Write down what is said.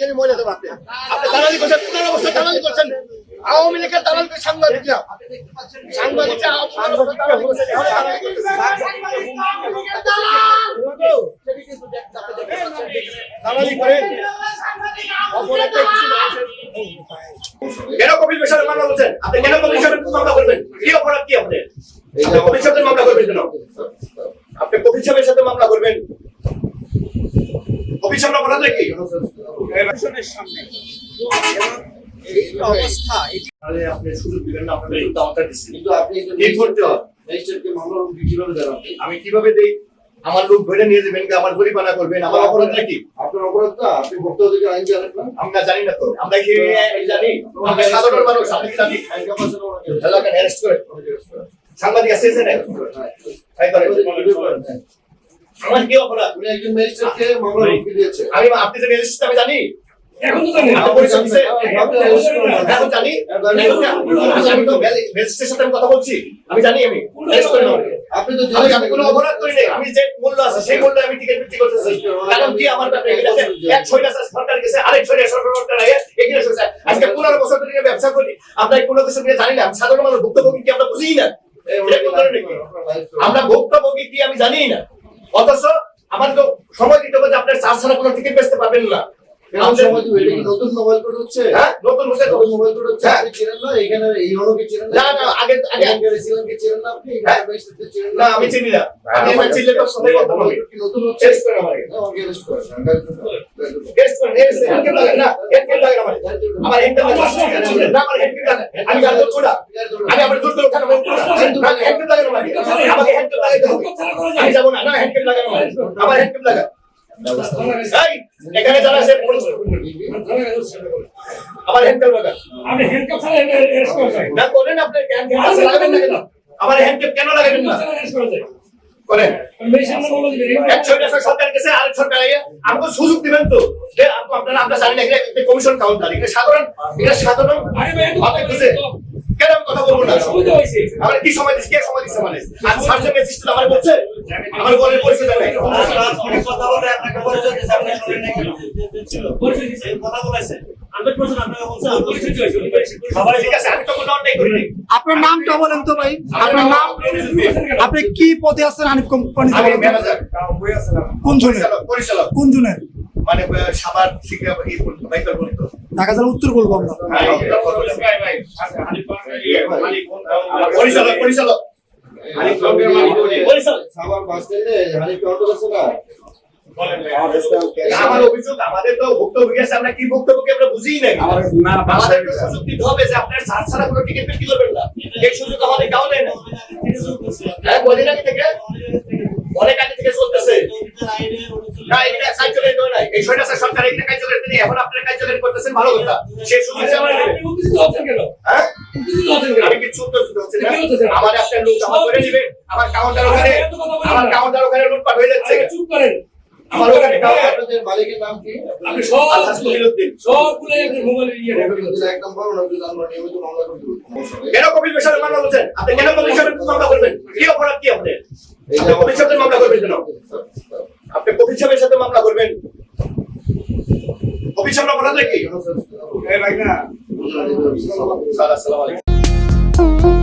আমি মনে দেবো আপনি দালালি করছেন 15 বছর দালালি করছেন আওয়ামী লীগের দালাল সাংবাদিকরা দালালি করছেন দালালি করেন কেন কপিল মিশনের মামলা বলছেন আপনি কেন কপিল মিশনের মামলা করবেন কি অপরাধ কি আপনাদের কপিল সাহেবের মামলা করবেন কেন আপনি কপিল সাহেবের সাথে মামলা করবেন কপিল সাহেব অপরাধ কি ইলেকশনের সামনে এই অবস্থা তাহলে আপনি সুযোগ দিবেন না আপনাদের দাওয়াতটা দিচ্ছেন কিন্তু আপনি এই করতে হবে ম্যাজিস্ট্রেটকে মামলা কিভাবে দেন আমি কিভাবে দেই আমার লোক ধরে নিয়ে যাবেন কি আমার পরিপানা করবেন আমার অপরাধ কি আপনার অপরাধ তো আপনি ভোক্তা অধিকার আইন জানেন না আমরা জানি না তো আমরা কি জানি আমরা সাধারণ মানুষ আপনি জানি এলাকা অ্যারেস্ট করে সাংবাদিক আছে না তাই করে আমার কি অপরাধ উনি একজন ম্যাজিস্ট্রেটকে মামলা দিয়েছে আমি আপনি যে ম্যাজিস্ট্রেট আমি জানি এখন তো জানি আমার পরিচয় দিছে এখন জানি আমি তো ম্যাজিস্ট্রেটের সাথে কথা বলছি আমি জানি আমি অ্যারেস্ট করে নাও আপনি তো আমি কোনো অপরাধ করি নাই আমি যে মূল্য আছে সেই মূল্যে আমি টিকিট বিক্রি করতেছি কারণ কি আমার ব্যাপারে এটা এক ছয়টা সরকার গেছে আরেক ছয়টা সরকার আগে এগিয়ে এসেছে আজকে 15 বছর ধরে ব্যবসা করি আমরা কোনো কিছু নিয়ে জানি না সাধারণ মানুষ ভুক্তভোগী কি আমরা বুঝিই না আমরা ভুক্তভোগী কি আমি জানি না অথচ আমার তো সময় দিতে হবে যে আপনার চার ছাড়া কোনো টিকিট বেচতে পারবেন না নতুন মোবাইল কোড হচ্ছে হ্যাঁ নতুন মোবাইল কোড হচ্ছে আপনি চিনেন না এখানে এই হলকে চিনেন না না আগে ছিলেন চিনেন না আপনি চিনেন না আমি চিনি না আমি চিনলে তো সবাই কথা বলবে নতুন হচ্ছে টেস্ট করে আমাকে টেস্ট করে টেস্ট করে হেড লাগে না হেড লাগে আমার হেড লাগে না আমার হেড লাগে আমি গাল তোড়া আমি আমার জোর করে ওখানে হেড লাগে না আমাকে হেড লাগাইতে হবে আমি যাব না না হেড লাগে না আমার হেড লাগা এখানে যারা আছে আমার হ্যান্ডকাপ লাগা আপনি হ্যান্ডকাপ ছাড়া অ্যারেস্ট করেন না করেন আপনি হ্যান্ডকাপ লাগাবেন না কেন আমার হ্যান্ডকাপ কেন লাগাবেন না করেন এক ছয়টা সরকার কাছে আরেক সরকার আইয়া আমাকে সুযোগ দিবেন তো যে আপনারা আমরা জানি না এটা কমিশন কাউন্টার এটা সাধারণ আপনি বুঝে কেন আমি কথা বলবো না আমার কি সময় দিচ্ছে কে সময় দিচ্ছে মানে আর সার্জেন্ট অ্যাসিস্ট্যান্ট আমার বলছে আমার বলের পরিচয় দেয় কথা বলে আপনাকে পরিচয় দিচ্ছে আপনি শুনেন না কেন পরিচয় দিচ্ছে কথা বলেছে 100% আপনাকে বলছে পরিচয় দিয়েছে সবাই ঠিক আছে আমি তো কোনো অন্যায় করিনি আপনার নামটা বলেন তো ভাই আপনার নাম আপনি কি পদে আছেন হানিফ কোম্পানি আমি ম্যানেজার বই আছে না কোন জনের পরিচালক কোন জনের মানে সাভার থেকে এই বাইকার বলতো ঢাকা জেলা উত্তর বলবো আমরা পরিচালক পরিচালক সাভার বাস স্ট্যান্ডে হানিফ অটো আছে না আমার অভিযোগ আমাদের তো ভুক্তভোগী আছে আমরা কি ভুক্তভোগী আমরা বুঝিই না আমাদের সুযোগ দিতে হবে যে আপনার চার ছাড়া কোনো টিকিট বিক্রি করবেন না এই সুযোগ আমাদের কাউ নেই না হ্যাঁ বলি না থেকে অনেক আগে থেকে চলতেছে না এটা কার্যকরী নয় না এই ছয়টা সরকার এটা কার্যকরী নেই এখন আপনারা কার্যকরী করতেছেন ভালো কথা সেই সুযোগ আমরা নেব হ্যাঁ আমি কিছু উত্তর হচ্ছে না আমার আপনার লোক জমা করে দিবেন আমার কাউন্টার ওখানে লুটপাট হয়ে যাচ্ছে চুপ করেন আমার ওখানে আপনাদের মালিকের নাম কি আপনি সবগুলো একদম মোবাইলে একদম বড় না যদি আমরা নিয়মিত মামলা করতে কেন কপিল মিশনের মামলা বলছেন আপনি কেন কপিল মিশনের মামলা করবেন কি অপরাধ কি আপনাদের কপিল সাহেবের মামলা করবেন কেন আপনি কপিল সাহেবের সাথে মামলা করবেন কপিল সাহেব অপরাধ কি এই ভাই না আসসালামু আলাইকুম